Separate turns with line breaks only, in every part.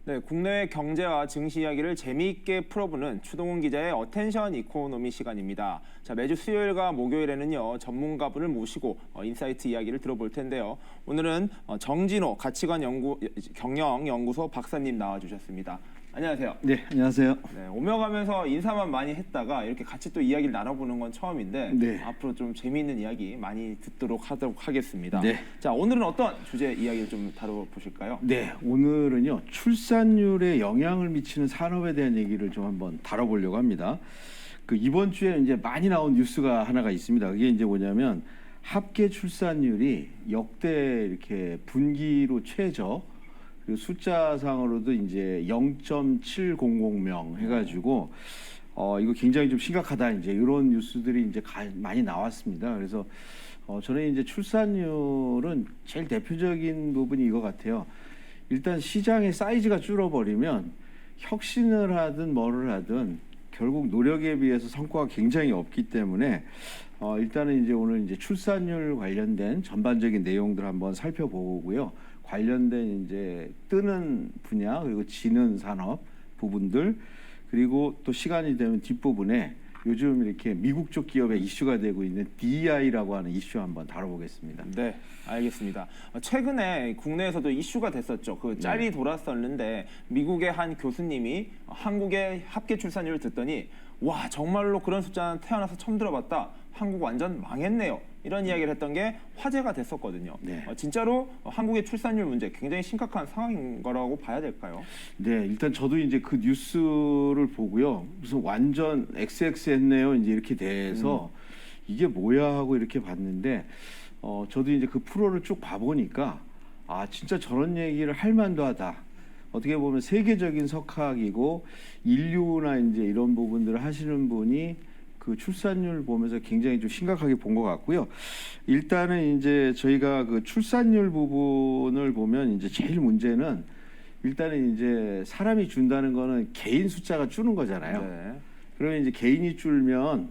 네, 국내외 경제와 증시 이야기를 재미있게 풀어보는 추동훈 기자의 어텐션 이코노미 시간입니다. 자, 매주 수요일과 목요일에는요, 전문가분을 모시고 인사이트 이야기를 들어볼 텐데요. 오늘은 정진호 경영연구소 박사님 나와주셨습니다. 안녕하세요.
네, 안녕하세요.
네, 오며 가면서 인사만 많이 했다가 이렇게 같이 또 이야기를 나눠보는 건 처음인데
네.
앞으로 좀 재미있는 이야기 많이 듣도록 하도록 하겠습니다.
네.
자, 오늘은 어떤 주제 이야기를 좀 다뤄보실까요?
네, 오늘은요 출산율에 영향을 미치는 산업에 대한 얘기를 좀 한번 다뤄보려고 합니다. 그 이번 주에 이제 많이 나온 뉴스가 하나가 있습니다. 그게 이제 뭐냐면 합계 출산율이 역대 이렇게 분기로 최저, 그리고 숫자상으로도 이제 0.700명 해가지고 이거 굉장히 좀 심각하다, 이제 이런 뉴스들이 이제 많이 나왔습니다. 그래서 저는 이제 출산율은 제일 대표적인 부분이 이거 같아요. 일단 시장의 사이즈가 줄어버리면 혁신을 하든 뭐를 하든 결국 노력에 비해서 성과가 굉장히 없기 때문에 일단은 이제 오늘 이제 출산율 관련된 전반적인 내용들 한번 살펴보고요. 관련된 이제 뜨는 분야, 그리고 지는 산업 부분들, 그리고 또 시간이 되면 뒷부분에 요즘 이렇게 미국 쪽 기업에 이슈가 되고 있는 DEI라고 하는 이슈 한번 다뤄보겠습니다.
네, 알겠습니다. 최근에 국내에서도 이슈가 됐었죠. 그 짤이 돌았었는데 미국의 한 교수님이 한국의 합계 출산율을 듣더니 와, 정말로 그런 숫자는 태어나서 처음 들어봤다. 한국 완전 망했네요. 이런 이야기를 했던 게 화제가 됐었거든요.
네.
진짜로 한국의 출산율 문제 굉장히 심각한 상황인 거라고 봐야 될까요?
네, 일단 저도 이제 그 뉴스를 보고요. 무슨 완전 XX했네요. 이제 이렇게 돼서 이게 뭐야 하고 이렇게 봤는데 저도 이제 그 프로를 쭉 봐보니까 진짜 저런 얘기를 할 만도 하다. 어떻게 보면 세계적인 석학이고 인류나 이제 이런 부분들을 하시는 분이 그 출산율 보면서 굉장히 좀 심각하게 본 것 같고요. 일단은 이제 저희가 그 출산율 부분을 보면 이제 제일 문제는 일단은 이제 사람이 준다는 거는 개인 숫자가 주는 거잖아요.
네.
그러면 이제 개인이 줄면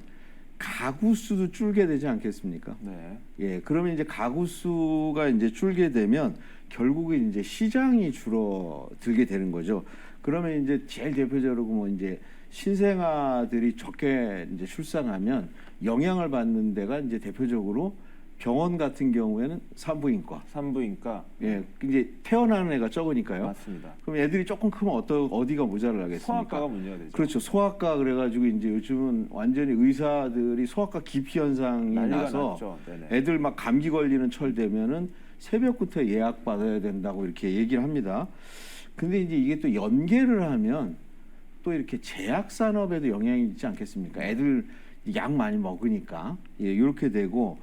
가구 수도 줄게 되지 않겠습니까?
네.
예, 그러면 이제 가구 수가 이제 줄게 되면 결국은 이제 시장이 줄어들게 되는 거죠. 그러면 이제 제일 대표적으로 뭐 이제 신생아들이 적게 이제 출산하면 영향을 받는 데가 이제 대표적으로 병원 같은 경우에는 산부인과.
산부인과.
예, 이제 태어나는 애가 적으니까요.
맞습니다.
그럼 애들이 조금 크면 어디가 모자라겠습니까?
소아과가 문제가 되죠.
그렇죠. 소아과 그래가지고 이제 요즘은 완전히 의사들이 소아과 기피 현상이
난리가
나서
났죠. 네네.
애들 막 감기 걸리는 철 되면은 새벽부터 예약 받아야 된다고 이렇게 얘기를 합니다. 근데 이제 이게 또 연계를 하면 또 이렇게 제약 산업에도 영향이 있지 않겠습니까? 애들 약 많이 먹으니까 이렇게 되고,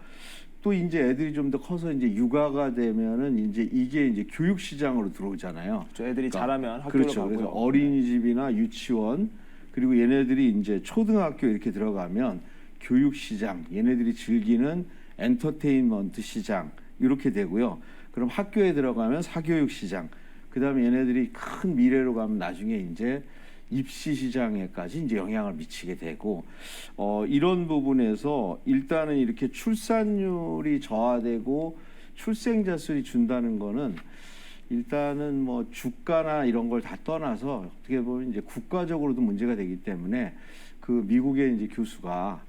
또 이제 애들이 좀 더 커서 이제 육아가 되면은 이제 이게 이제 교육 시장으로 들어오잖아요.
저 애들이
그러니까,
자라면 학교로
그렇죠.
가고요.
그래서 어린이집이나 유치원, 그리고 얘네들이 이제 초등학교 이렇게 들어가면 교육 시장, 얘네들이 즐기는 엔터테인먼트 시장 이렇게 되고요. 그럼 학교에 들어가면 사교육 시장, 그다음에 얘네들이 큰 미래로 가면 나중에 이제 입시 시장에까지 이제 영향을 미치게 되고, 이런 부분에서 일단은 이렇게 출산율이 저하되고 출생자 수를 준다는 거는 일단은 뭐 주가나 이런 걸 다 떠나서 어떻게 보면 이제 국가적으로도 문제가 되기 때문에 그 미국의 이제 교수가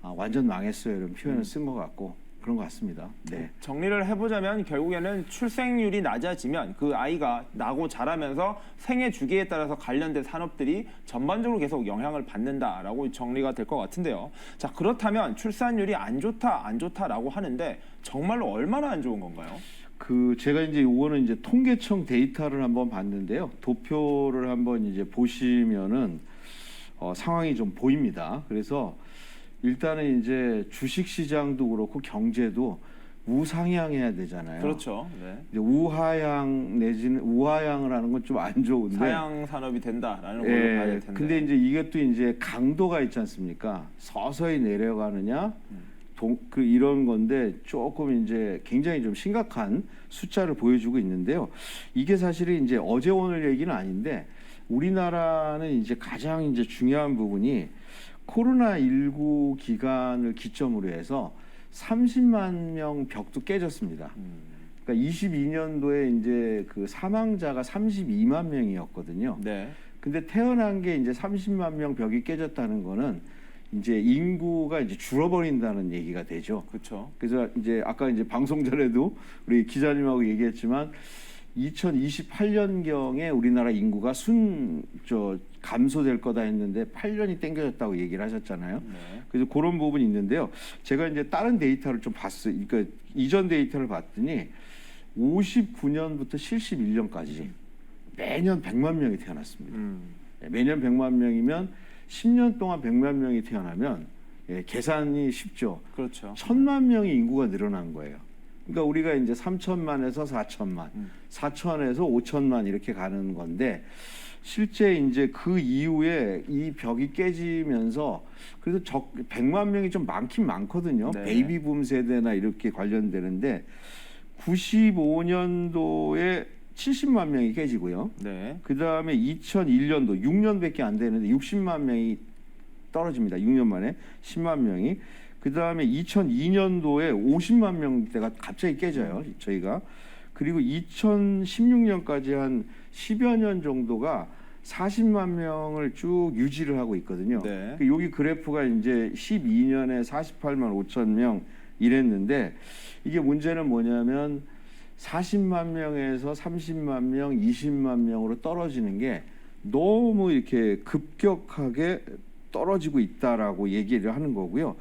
완전 망했어요 이런 표현을 쓴 것 같고 그런 것 같습니다. 네.
정리를 해보자면 결국에는 출생률이 낮아지면 그 아이가 나고 자라면서 생애 주기에 따라서 관련된 산업들이 전반적으로 계속 영향을 받는다라고 정리가 될 것 같은데요. 자, 그렇다면 출산율이 안 좋다라고 하는데 정말로 얼마나 안 좋은 건가요?
제가 이제 요거는 이제 통계청 데이터를 한번 봤는데요. 도표를 한번 이제 보시면은 상황이 좀 보입니다. 그래서 일단은 이제 주식 시장도 그렇고 경제도 우상향해야 되잖아요.
그렇죠. 네.
이제 우하향 내지는 우하향을 하는 건 좀 안 좋은데.
사양 산업이 된다라는 걸로 봐야 될 텐데.
근데 이제 이것도 이제 강도가 있지 않습니까? 서서히 내려가느냐, 이런 건데 조금 이제 굉장히 좀 심각한 숫자를 보여주고 있는데요. 이게 사실은 이제 어제 오늘 얘기는 아닌데 우리나라는 이제 가장 이제 중요한 부분이 코로나19 기간을 기점으로 해서 30만 명 벽도 깨졌습니다. 그러니까 22년도에 이제 그 사망자가 32만 명이었거든요.
네.
근데 태어난 게 이제 30만 명 벽이 깨졌다는 거는 이제 인구가 이제 줄어버린다는 얘기가 되죠.
그렇죠.
그래서 이제 아까 이제 방송 전에도 우리 기자님하고 얘기했지만 2028년경에 우리나라 인구가 감소될 거다 했는데 8년이 땡겨졌다고 얘기를 하셨잖아요.
네.
그래서 그런 부분이 있는데요. 제가 이제 다른 데이터를 좀 봤어요. 그러니까 이전 데이터를 봤더니 59년부터 71년까지 매년 100만 명이 태어났습니다. 매년 100만 명이면 10년 동안 100만 명이 태어나면 계산이 쉽죠.
그렇죠.
1000만 명의 인구가 늘어난 거예요. 그러니까 우리가 이제 3천만에서 4천만, 4천에서 5천만 이렇게 가는 건데 실제 이제 그 이후에 이 벽이 깨지면서 그래도 100만 명이 좀 많긴 많거든요.
네.
베이비붐 세대나 이렇게 관련되는데 95년도에 70만 명이 깨지고요.
네.
그 다음에 2001년도 6년밖에 안 되는데 60만 명이 떨어집니다. 6년 만에 10만 명이. 그 다음에 2002년도에 50만 명대가 갑자기 깨져요. 저희가. 그리고 2016년까지 한 10여 년 정도가 40만 명을 쭉 유지를 하고 있거든요.
네.
여기 그래프가 이제 12년에 48만 5천 명 이랬는데 이게 문제는 뭐냐면 40만 명에서 30만 명, 20만 명으로 떨어지는 게 너무 이렇게 급격하게 떨어지고 있다라고 얘기를 하는 거고요.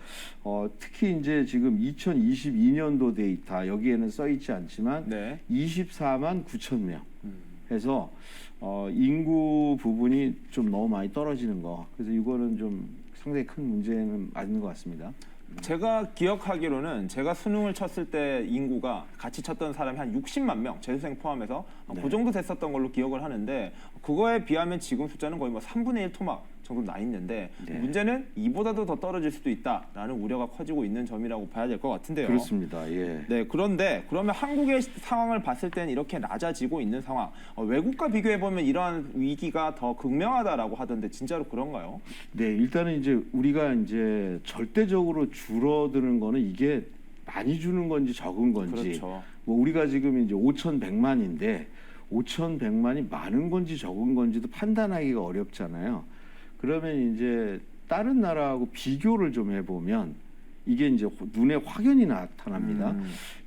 특히 이제 지금 2022년도 데이터 여기에는 써 있지 않지만
네.
24만 9천 명 해서 인구 부분이 좀 너무 많이 떨어지는 거. 그래서 이거는 좀 상당히 큰 문제는 맞는 것 같습니다.
제가 기억하기로는 제가 수능을 쳤을 때 인구가 같이 쳤던 사람이 한 60만 명, 재수생 포함해서
네.
그 정도 됐었던 걸로 기억을 하는데 그거에 비하면 지금 숫자는 거의 뭐 3분의 1 토막 정도 나 있는데
네.
문제는 이보다도 더 떨어질 수도 있다라는 우려가 커지고 있는 점이라고 봐야 될 것 같은데요.
그렇습니다. 예.
네, 그런데 그러면 한국의 상황을 봤을 때는 이렇게 낮아지고 있는 상황, 외국과 비교해 보면 이러한 위기가 더 극명하다라고 하던데 진짜로 그런가요?
네, 일단은 이제 우리가 이제 절대적으로 줄어드는 거는 이게 많이 주는 건지 적은 건지,
그렇죠.
뭐 우리가 지금 이제 5,100만인데 5,100만이 많은 건지 적은 건지도 판단하기가 어렵잖아요. 그러면 이제 다른 나라하고 비교를 좀 해보면 이게 이제 눈에 확연히 나타납니다.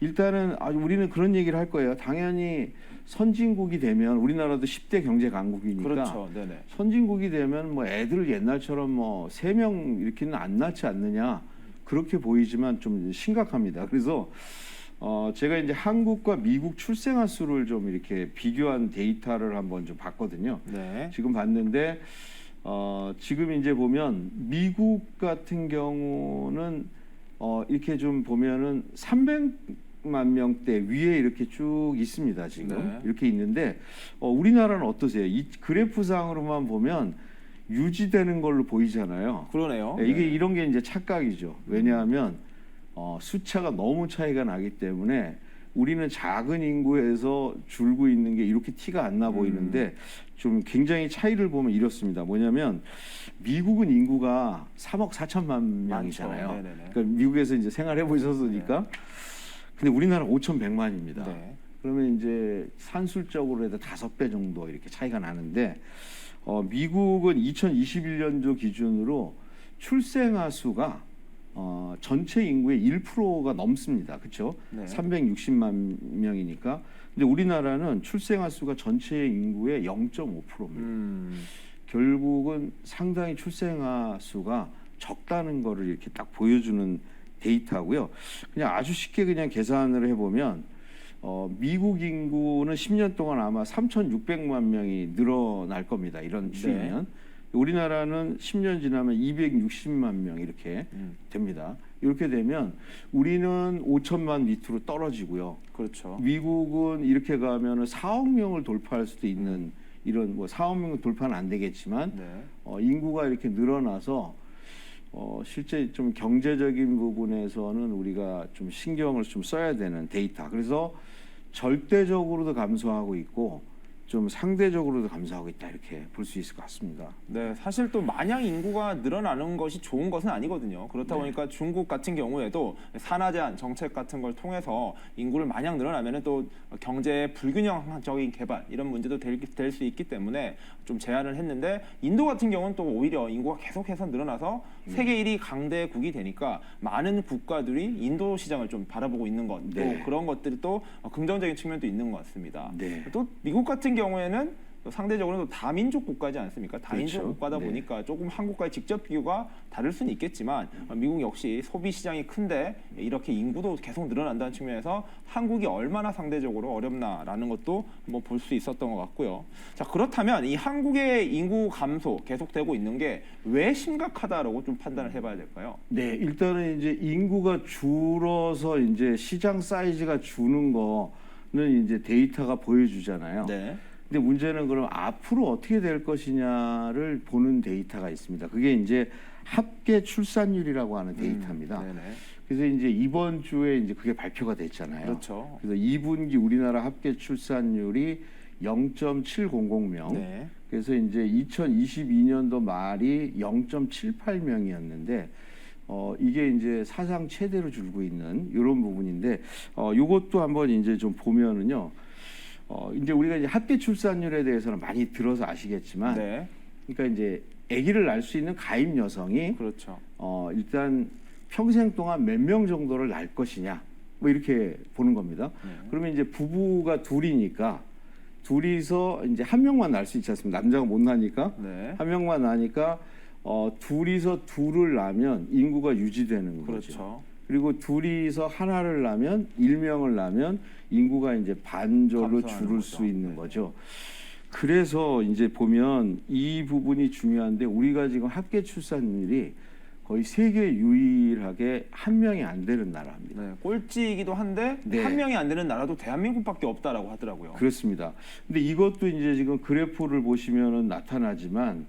일단은 우리는 그런 얘기를 할 거예요. 당연히 선진국이 되면 우리나라도 10대 경제 강국이니까
그렇죠. 네네.
선진국이 되면 뭐 애들 옛날처럼 뭐 3명 이렇게는 안 낳지 않느냐 그렇게 보이지만 좀 심각합니다. 그래서 제가 이제 한국과 미국 출생아 수를 좀 이렇게 비교한 데이터를 한번 좀 봤거든요.
네.
지금 봤는데 지금 이제 보면 미국 같은 경우는 이렇게 좀 보면은 300만 명대 위에 이렇게 쭉 있습니다. 지금
네.
이렇게 있는데 우리나라는 어떠세요? 이 그래프상으로만 보면 유지되는 걸로 보이잖아요.
그러네요.
네, 이게
네.
이런 게 이제 착각이죠. 왜냐하면 숫자가 너무 차이가 나기 때문에 우리는 작은 인구에서 줄고 있는 게 이렇게 티가 안 나 보이는데 좀 굉장히 차이를 보면 이렇습니다. 뭐냐면 미국은 인구가 3억 4천만 명이잖아요.
많죠. 네네네.
그러니까 미국에서 이제 생활해 보셨으니까. 근데 우리나라 5,100만입니다.
네.
그러면 이제 산술적으로 해도 5배 정도 이렇게 차이가 나는데 미국은 2021년도 기준으로 출생아 수가 전체 인구의 1%가 넘습니다. 그렇죠?
네.
360만 명이니까. 근데 우리나라는 출생아 수가 전체 인구의 0.5%입니다. 결국은 상당히 출생아 수가 적다는 거를 이렇게 딱 보여주는 데이터고요. 그냥 아주 쉽게 그냥 계산을 해보면 미국 인구는 10년 동안 아마 3,600만 명이 늘어날 겁니다. 이런 추이면. 우리나라는 10년 지나면 260만 명 이렇게 됩니다. 이렇게 되면 우리는 5천만 밑으로 떨어지고요.
그렇죠.
미국은 이렇게 가면은 4억 명을 돌파할 수도 있는 이런 뭐 4억 명 돌파는 안 되겠지만
네.
인구가 이렇게 늘어나서 실제 좀 경제적인 부분에서는 우리가 좀 신경을 좀 써야 되는 데이터. 그래서 절대적으로도 감소하고 있고 좀 상대적으로도 감소하고 있다 이렇게 볼 수 있을 것 같습니다.
네, 사실 또 마냥 인구가 늘어나는 것이 좋은 것은 아니거든요. 그렇다 보니까 중국 같은 경우에도 산화 제한 정책 같은 걸 통해서 인구를 마냥 늘어나면은 또 경제 불균형적인 개발 이런 문제도 될 수 있기 때문에 좀 제한을 했는데 인도 같은 경우는 또 오히려 인구가 계속해서 늘어나서 세계 1위 강대국이 되니까 많은 국가들이 인도 시장을 좀 바라보고 있는 것, 또
네.
그런 것들이 또 긍정적인 측면도 있는 것 같습니다.
네.
또 미국 같은 경우에는 상대적으로 다민족 국가지 않습니까? 다민족
그렇죠.
국가다
네.
보니까 조금 한국과의 직접 비교가 다를 수는 있겠지만 미국 역시 소비 시장이 큰데 이렇게 인구도 계속 늘어난다는 측면에서 한국이 얼마나 상대적으로 어렵나라는 것도 한번 볼 수 있었던 것 같고요. 자, 그렇다면 이 한국의 인구 감소 계속되고 있는 게 왜 심각하다라고 좀 판단을 해봐야 될까요?
네, 일단은 이제 인구가 줄어서 이제 시장 사이즈가 주는 거는 이제 데이터가 보여주잖아요.
네.
근데 문제는 그럼 앞으로 어떻게 될 것이냐를 보는 데이터가 있습니다. 그게 이제 합계 출산율이라고 하는 데이터입니다.
네네.
그래서 이제 이번 주에 이제 그게 발표가 됐잖아요.
그렇죠.
그래서 2분기 우리나라 합계 출산율이 0.700명.
네.
그래서 이제 2022년도 말이 0.78명이었는데 이게 이제 사상 최대로 줄고 있는 이런 부분인데 이것도 한번 이제 좀 보면은요. 이제 우리가 이제 합계 출산율에 대해서는 많이 들어서 아시겠지만,
네.
그러니까 이제 아기를 낳을 수 있는 가임 여성이
그렇죠.
일단 평생 동안 몇 명 정도를 낳을 것이냐, 뭐 이렇게 보는 겁니다.
네.
그러면 이제 부부가 둘이니까 둘이서 이제 한 명만 낳을 수 있지 않습니까? 남자가 못 낳으니까
네.
한 명만 낳으니까 둘이서 둘을 낳으면 인구가 유지되는 거죠.
그렇죠.
그리고 둘이서 하나를 낳으면 일명을 낳으면 인구가 이제 반절로
감소하는
줄을
거죠.
수 있는
네.
거죠. 그래서 이제 보면 이 부분이 중요한데 우리가 지금 합계 출산율이 거의 세계 유일하게 한 명이 안 되는 나라입니다.
네, 꼴찌이기도 한데
네.
한 명이 안 되는 나라도 대한민국밖에 없다라고 하더라고요.
그렇습니다. 근데 이것도 이제 지금 그래프를 보시면은 나타나지만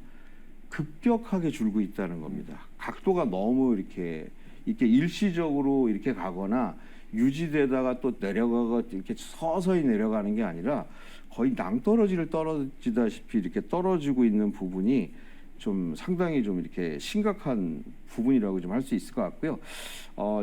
급격하게 줄고 있다는 겁니다. 각도가 너무 이렇게 일시적으로 이렇게 가거나 유지되다가 또 내려가고 이렇게 서서히 내려가는 게 아니라 거의 낭떠러지를 떨어지다시피 이렇게 떨어지고 있는 부분이 좀 상당히 좀 이렇게 심각한 부분이라고 좀 할 수 있을 것 같고요.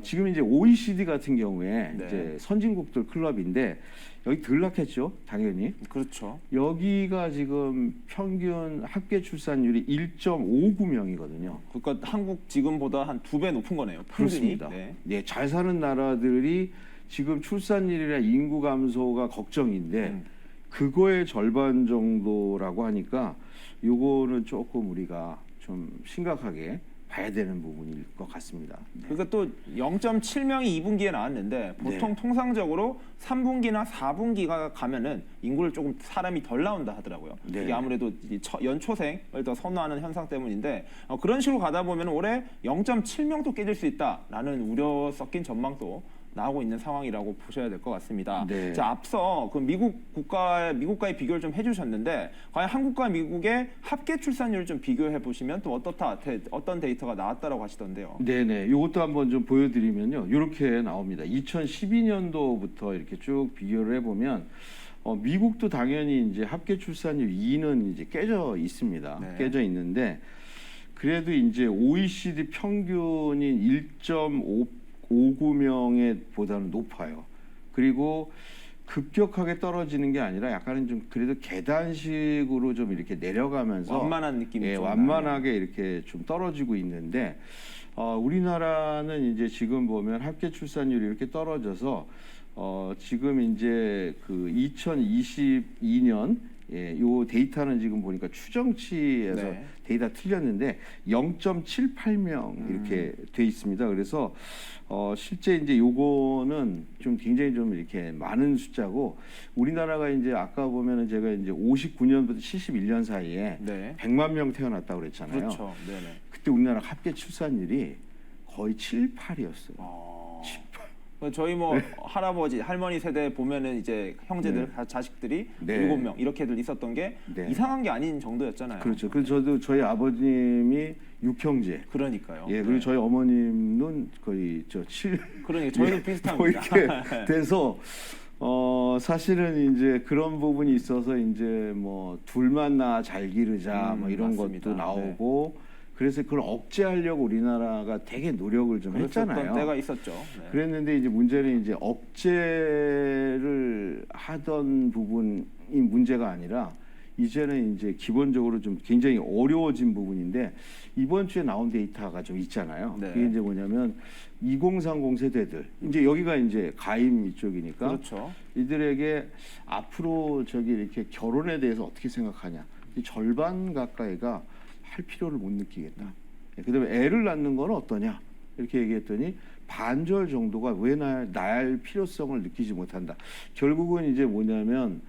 지금 이제 OECD 같은 경우에
네.
이제 선진국들 클럽인데 여기 덜 낳겠죠, 당연히.
그렇죠.
여기가 지금 평균 합계 출산율이 1.59명이거든요.
그러니까 한국 지금보다 한 2배 높은 거네요. 평균이.
그렇습니다.
네.
네, 잘 사는 나라들이 지금 출산율이나 인구 감소가 걱정인데 그거의 절반 정도라고 하니까 요거는 조금 우리가 좀 심각하게 봐야 되는 부분일 것 같습니다. 네.
그러니까 또 0.7명이 2분기에 나왔는데 보통
네.
통상적으로 3분기나 4분기가 가면은 인구를 조금 사람이 덜 나온다 하더라고요.
네.
이게 아무래도 이 연초생을 더 선호하는 현상 때문인데 그런 식으로 가다 보면 올해 0.7명도 깨질 수 있다라는 우려 섞인 전망도 나오고 있는 상황이라고 보셔야 될 것 같습니다.
네.
자, 앞서 그 미국과의 비교를 좀 해주셨는데 과연 한국과 미국의 합계 출산율을 좀 비교해 보시면 또 어떤 데이터가 나왔다라고 하시던데요.
네네. 이것도 한번 좀 보여드리면요. 이렇게 나옵니다. 2012년도부터 이렇게 쭉 비교를 해보면 미국도 당연히 이제 합계 출산율 2는 이제 깨져 있습니다.
네.
깨져 있는데 그래도 이제 OECD 평균인 1.59명에 보다는 높아요. 그리고 급격하게 떨어지는 게 아니라 약간은 좀 그래도 계단식으로 좀 이렇게 내려가면서
완만한 느낌이 좀
완만하게 이렇게 좀 떨어지고 있는데 우리나라는 이제 지금 보면 합계 출산율이 이렇게 떨어져서 지금 이제 그 2022년 요 데이터는 지금 보니까 추정치에서
네.
데이터 틀렸는데 0.78명 이렇게 돼 있습니다. 그래서 실제 이제 요거는 좀 굉장히 좀 이렇게 많은 숫자고 우리나라가 이제 아까 보면은 제가 이제 59년부터 71년 사이에
네.
100만 명 태어났다고 그랬잖아요.
그렇죠. 네네.
그때 우리나라 합계 출산율이 거의 7, 8이었어요.
저희 뭐 할아버지, 할머니 세대 보면은 이제 형제들, 자식들이 7명 이렇게들 있었던 게
네.
이상한 게 아닌 정도였잖아요.
그렇죠. 그래서 저도 저희 아버님이 6형제.
그러니까요.
예, 그리고 저희 어머님은 거의 7.
그러니까 저희도
뭐
비슷합니다.
이렇게 돼서 사실은 이제 그런 부분이 있어서 이제 뭐 둘만 낳아 잘 기르자 뭐 이런
맞습니다.
것도 나오고 그래서 그걸 억제하려고 우리나라가 되게 노력을 좀
그랬었던
했잖아요.
때가 있었죠. 네.
그랬는데 이제 문제는 이제 억제를 하던 부분이 문제가 아니라 이제는 이제 기본적으로 좀 굉장히 어려워진 부분인데 이번 주에 나온 데이터가 좀 있잖아요.
네.
그게 이제 뭐냐면 2030 세대들 이제 여기가 이제 가임 이쪽이니까
그렇죠.
이들에게 앞으로 저기 이렇게 결혼에 대해서 어떻게 생각하냐. 이 절반 가까이가 할 필요를 못 느끼겠다. 그다음에 애를 낳는 건 어떠냐 이렇게 얘기했더니 반절 정도가 왜 낳을 필요성을 느끼지 못한다. 결국은 이제 뭐냐면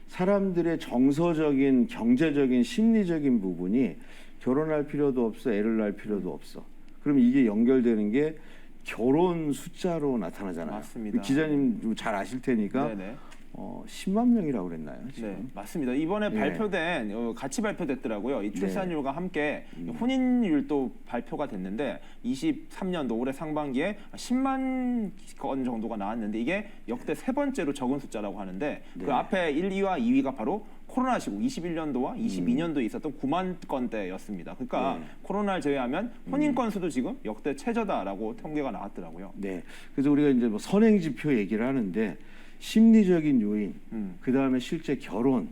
사람들의 정서적인, 경제적인, 심리적인 부분이 결혼할 필요도 없어, 애를 낳을 필요도 없어. 그럼 이게 연결되는 게 결혼 숫자로 나타나잖아요.
맞습니다.
기자님 잘 아실 테니까
네네.
10만 명이라고 그랬나요? 지금?
네, 맞습니다. 이번에
네.
발표된 같이 발표됐더라고요. 이 출산율과 함께
음.
혼인율도 발표가 됐는데 23년도 올해 상반기에 10만 건 정도가 나왔는데 이게 역대 세 번째로 적은 숫자라고 하는데
네.
그 앞에 1, 2와 2위가 바로 코로나 시국 21년도와 22년도에 있었던 9만 건대였습니다. 그러니까
네.
코로나를 제외하면 혼인 건수도 지금 역대 최저다라고 통계가 나왔더라고요.
네. 그래서 우리가 이제 뭐 선행 지표 얘기를 하는데 심리적인 요인, 그 다음에 실제 결혼,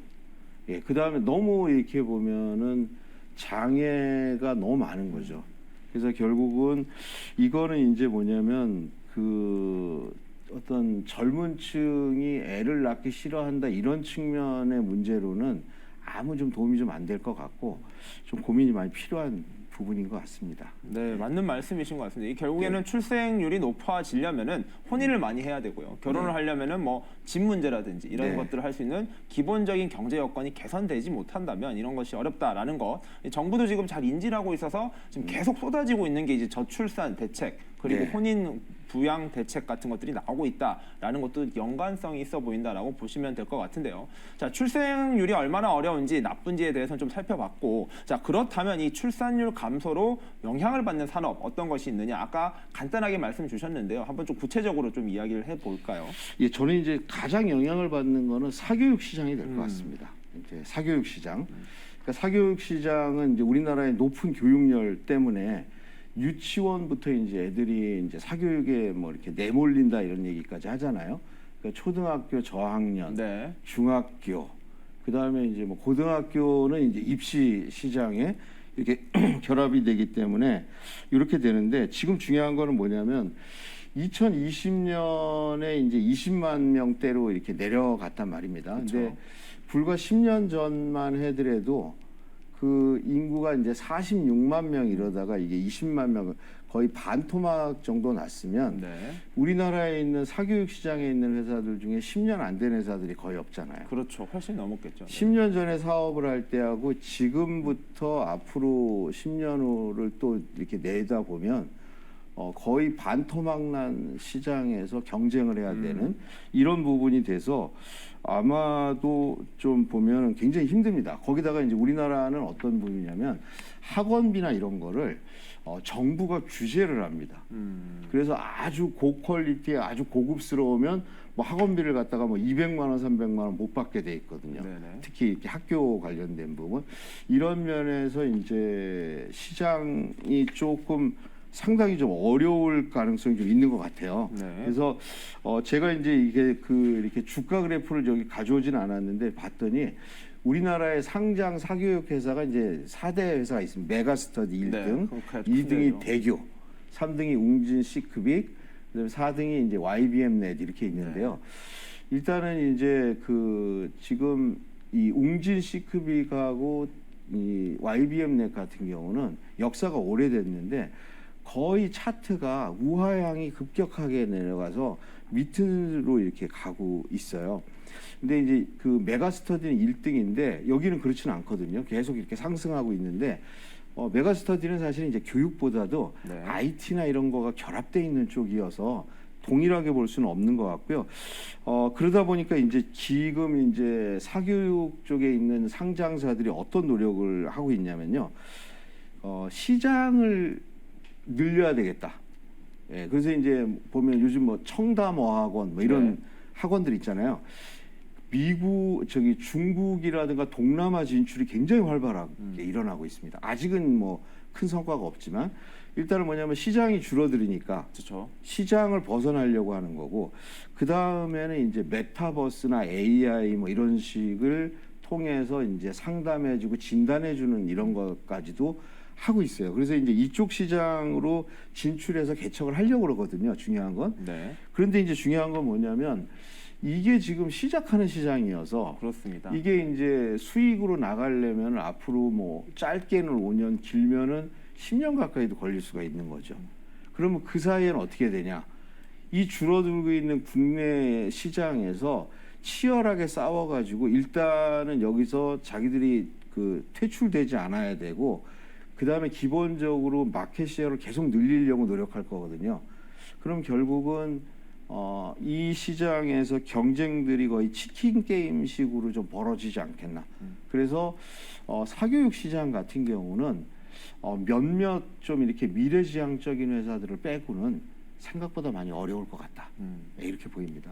그 다음에 너무 이렇게 보면은 장애가 너무 많은 거죠. 그래서 결국은 이거는 이제 뭐냐면 그 어떤 젊은 층이 애를 낳기 싫어한다 이런 측면의 문제로는 아무 좀 도움이 좀 안 될 것 같고 좀 고민이 많이 필요한 부분인 것 같습니다.
네, 맞는 말씀이신 것 같습니다. 이 결국에는 출생률이 높아지려면은 혼인을 많이 해야 되고요. 결혼을 하려면은 뭐 집 문제라든지 이런
네.
것들을 할 수 있는 기본적인 경제 여건이 개선되지 못한다면 이런 것이 어렵다라는 것. 정부도 지금 잘 인지를 하고 있어서 지금 계속 쏟아지고 있는 게 이제 저출산 대책 그리고
네.
혼인 부양 대책 같은 것들이 나오고 있다라는 것도 연관성이 있어 보인다라고 보시면 될 것 같은데요. 자, 출생률이 얼마나 어려운지 나쁜지에 대해서는 좀 살펴봤고, 자 그렇다면 이 출산율 감소로 영향을 받는 산업 어떤 것이 있느냐? 아까 간단하게 말씀 주셨는데요. 한번 좀 구체적으로 좀 이야기를 해볼까요?
예, 저는 이제 가장 영향을 받는 거는 사교육 시장이 될 것 같습니다. 이제 사교육 시장. 그러니까 사교육 시장은 이제 우리나라의 높은 교육열 때문에 유치원부터 이제 애들이 이제 사교육에 뭐 이렇게 내몰린다 이런 얘기까지 하잖아요. 그러니까 초등학교 저학년,
네.
중학교, 그 다음에 이제 뭐 고등학교는 이제 입시 시장에 이렇게 결합이 되기 때문에 이렇게 되는데 지금 중요한 거는 뭐냐면 2020년에 이제 20만 명대로 이렇게 내려갔단 말입니다. 근데
그렇죠.
불과 10년 전만 해더라도 그 인구가 이제 46만 명 이러다가 이게 20만 명 거의 반토막 정도 났으면
네.
우리나라에 있는 사교육 시장에 있는 회사들 중에 10년 안 된 회사들이 거의 없잖아요.
그렇죠. 훨씬 넘었겠죠. 네.
10년 전에 사업을 할 때하고 지금부터 앞으로 10년 후를 또 이렇게 내다 보면 거의 반토막 난 시장에서 경쟁을 해야 되는 이런 부분이 돼서 아마도 좀 보면 굉장히 힘듭니다. 거기다가 이제 우리나라는 어떤 부분이냐면 학원비나 이런 거를 정부가 규제를 합니다. 그래서 아주 고퀄리티에 아주 고급스러우면 뭐 학원비를 갖다가 뭐 200만 원, 300만 원 못 받게 돼 있거든요.
네네.
특히 이렇게 학교 관련된 부분 이런 면에서 이제 시장이 조금 상당히 좀 어려울 가능성이 좀 있는 것 같아요.
네.
그래서 제가 이제 이게 이렇게 주가 그래프를 여기 가져오진 않았는데 봤더니 우리나라의 상장 사교육 회사가 이제 4대 회사가 있습니다. 메가스터디 1등,
네, 그거
2등이
큰데요.
대교, 3등이 웅진 시크빅, 그다음에 4등이 이제 YBM넷 이렇게 있는데요. 일단은 이제 지금 이 웅진 시크빅하고 이 YBM넷 같은 경우는 역사가 오래됐는데 거의 차트가 우하향이 급격하게 내려가서 밑으로 이렇게 가고 있어요. 근데 이제 그 메가스터디는 1등인데 여기는 그렇지는 않거든요. 계속 이렇게 상승하고 있는데 메가스터디는 사실 이제 교육보다도
네.
IT나 이런 거가 결합돼 있는 쪽이어서 동일하게 볼 수는 없는 것 같고요. 그러다 보니까 이제 지금 이제 사교육 쪽에 있는 상장사들이 어떤 노력을 하고 있냐면요. 시장을 늘려야 되겠다. 예, 그래서 이제 보면 요즘 뭐 청담어학원 뭐 이런
네.
학원들 있잖아요. 중국이라든가 동남아 진출이 굉장히 활발하게 일어나고 있습니다. 아직은 뭐 큰 성과가 없지만 일단은 뭐냐면 시장이 줄어들으니까
그렇죠.
시장을 벗어나려고 하는 거고, 그 다음에는 이제 메타버스나 AI 뭐 이런 식을 통해서 이제 상담해주고 진단해주는 이런 것까지도 하고 있어요. 그래서 이제 이쪽 시장으로 진출해서 개척을 하려고 그러거든요. 중요한 건.
네,
그런데 이제 중요한 건 뭐냐면 이게 지금 시작하는 시장이어서
그렇습니다.
이게 이제 수익으로 나가려면 앞으로 뭐 짧게는 5년, 길면은 10년 가까이도 걸릴 수가 있는 거죠. 그러면 그 사이에는 어떻게 되냐? 이 줄어들고 있는 국내 시장에서 치열하게 싸워가지고 일단은 여기서 자기들이 그 퇴출되지 않아야 되고, 그 다음에 기본적으로 마켓 셰어를 계속 늘리려고 노력할 거거든요. 그럼 결국은 이 시장에서 경쟁들이 거의 치킨 게임식으로 좀 벌어지지 않겠나. 그래서 사교육 시장 같은 경우는 몇몇 좀 이렇게 미래지향적인 회사들을 빼고는 생각보다 많이 어려울 것 같다. 네, 이렇게 보입니다.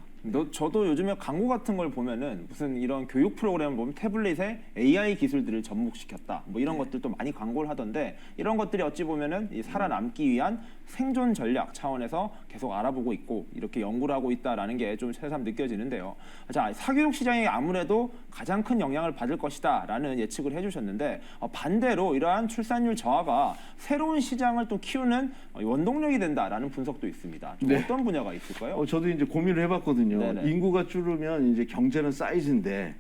저도 요즘에 광고 같은 걸 보면은 무슨 이런 교육 프로그램을 보면 태블릿에 AI 기술들을 접목시켰다. 뭐 이런 것들도 많이 광고를 하던데, 이런 것들이 어찌 보면은 이 살아남기 위한 생존 전략 차원에서 계속 알아보고 있고 이렇게 연구를 하고 있다라는 게 좀 새삼 느껴지는데요. 자, 사교육 시장이 아무래도 가장 큰 영향을 받을 것이다라는 예측을 해주셨는데, 반대로 이러한 출산율 저하가 새로운 시장을 또 키우는 원동력이 된다라는 분석도 있습니다. 좀
네.
어떤 분야가 있을까요?
저도 이제 고민을 해봤거든요.
네네.
인구가 줄으면 이제 경제는 사이즈인데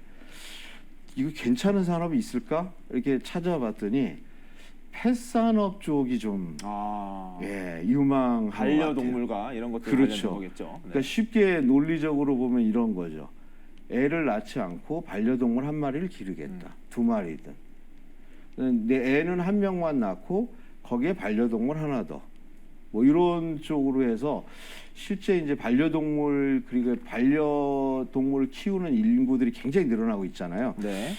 이거 괜찮은 산업이 있을까? 이렇게 찾아봤더니 펫산업 쪽이 좀 유망한 것 같아요.
반려동물과 이런 것들
그렇죠.
관련된 거겠죠. 네.
그러니까 쉽게 논리적으로 보면 이런 거죠. 애를 낳지 않고 반려동물 한 마리를 기르겠다. 두 마리든. 내 애는 한 명만 낳고 거기에 반려동물 하나 더. 뭐 이런 쪽으로 해서 실제 이제 반려동물, 그리고 반려동물 키우는 인구들이 굉장히 늘어나고 있잖아요.
네.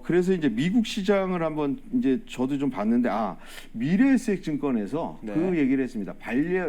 그래서 이제 미국 시장을 한번 이제 저도 좀 봤는데, 미래에셋증권에서
네.
그 얘기를 했습니다.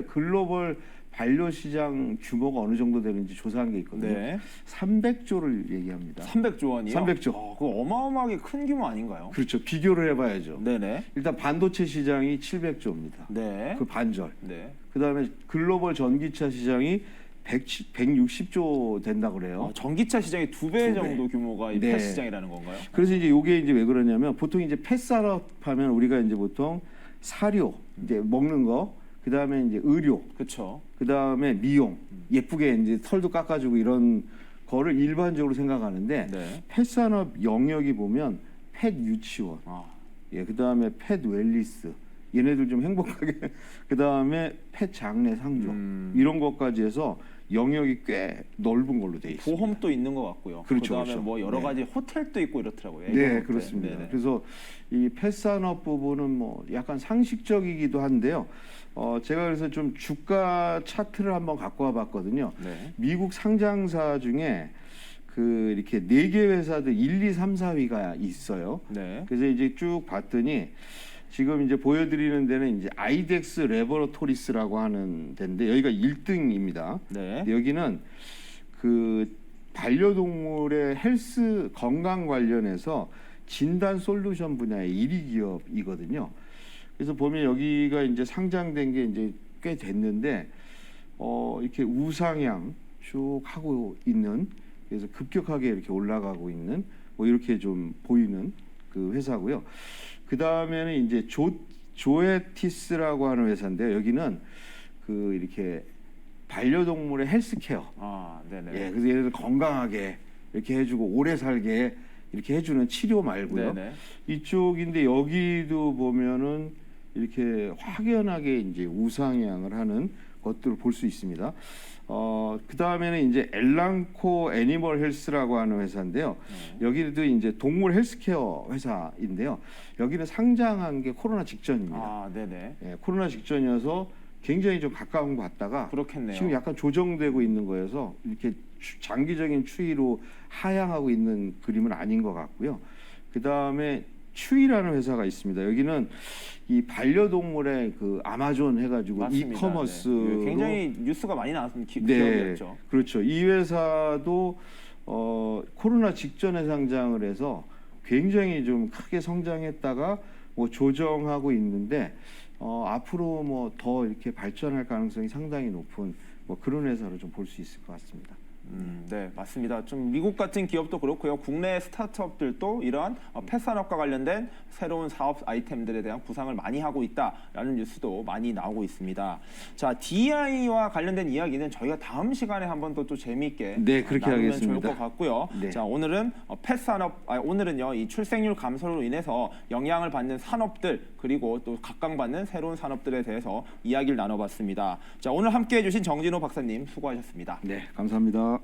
글로벌 반려 시장 규모가 어느 정도 되는지 조사한 게 있거든요.
네.
300조를 얘기합니다.
300조 원이요?
300조.
그거 어마어마하게 큰 규모 아닌가요?
그렇죠. 비교를 해봐야죠.
네네.
일단 반도체 시장이 700조입니다.
네.
그 반절.
네.
그다음에 글로벌 전기차 시장이 160조 된다 그래요.
전기차 시장이 2배
배.
정도 규모가 이
네.
펫 시장이라는 건가요?
그래서 이제 요게 이제 왜 그러냐면, 보통 이제 펫산업 하면 우리가 이제 보통 사료, 이제 먹는 거, 그다음에 이제 의료,
그렇죠.
그다음에 미용, 예쁘게 이제 털도 깎아주고 이런 거를 일반적으로 생각하는데,
네.
펫산업 영역이 보면 펫 유치원, 그다음에 펫 웰리스, 얘네들 좀 행복하게, 그다음에 펫 장례 상조, 이런 것까지 해서 영역이 꽤 넓은 걸로 돼 있습니다.
보험도 있는 것 같고요.
그렇죠,
그다음에
그렇죠.
뭐 여러 가지 호텔도 있고 이렇더라고요.
네,
호텔.
그렇습니다.
네네.
그래서 이 펫산업 부분은 뭐 약간 상식적이기도 한데요. 제가 그래서 좀 주가 차트를 한번 갖고 와봤거든요.
네.
미국 상장사 중에 이렇게 4개 회사들 1, 2, 3, 4위가 있어요.
네.
그래서 이제 쭉 봤더니 지금 이제 보여드리는 데는 이제 아이덱스 레버러토리스라고 하는 데인데, 여기가 1등입니다.
네.
여기는 그 반려동물의 헬스 건강 관련해서 진단 솔루션 분야의 1위 기업이거든요. 그래서 보면 여기가 이제 상장된 게 이제 꽤 됐는데, 이렇게 우상향 쭉 하고 있는, 그래서 급격하게 이렇게 올라가고 있는 뭐 이렇게 좀 보이는 그 회사고요. 그 다음에는 이제 조에티스라고 하는 회사인데요. 여기는 이렇게 반려동물의 헬스케어.
네네.
그래서 얘네들 건강하게 이렇게 해주고 오래 살게 이렇게 해주는 치료 말고요.
네네.
이쪽인데 여기도 보면은 이렇게 확연하게 이제 우상향을 하는 것들을 볼 수 있습니다. 그 다음에는 이제 엘랑코 애니멀 헬스라고 하는 회사인데요. 여기도 이제 동물 헬스케어 회사인데요. 여기는 상장한 게 코로나 직전입니다.
네네.
코로나 직전이어서 굉장히 좀 가까운 거 같다가
그렇겠네요.
지금 약간 조정되고 있는 거여서 이렇게 장기적인 추이로 하향하고 있는 그림은 아닌 것 같고요. 그 다음에 추이라는 회사가 있습니다. 여기는 이 반려동물의 그 아마존 해가지고
맞습니다.
이커머스로
네. 굉장히 뉴스가 많이 나왔던
네,
기업이었죠.
그렇죠. 이 회사도 코로나 직전에 상장을 해서 굉장히 좀 크게 성장했다가 뭐 조정하고 있는데 앞으로 뭐 더 이렇게 발전할 가능성이 상당히 높은 뭐 그런 회사로 좀 볼 수 있을 것 같습니다.
네, 맞습니다. 좀 미국 같은 기업도 그렇고요. 국내 스타트업들도 이러한 펫 산업과 관련된 새로운 사업 아이템들에 대한 구상을 많이 하고 있다라는 뉴스도 많이 나오고 있습니다. 자, DEI와 관련된 이야기는 저희가 다음 시간에 한번 또 재미있게
네, 그렇게
나누면
하겠습니다.
좋을 것 같고요.
네.
자, 오늘은 펫 산업, 오늘은요 이 출생률 감소로 인해서 영향을 받는 산업들 그리고 또 각광받는 새로운 산업들에 대해서 이야기를 나눠봤습니다. 자, 오늘 함께해 주신 정진호 박사님 수고하셨습니다.
네, 감사합니다.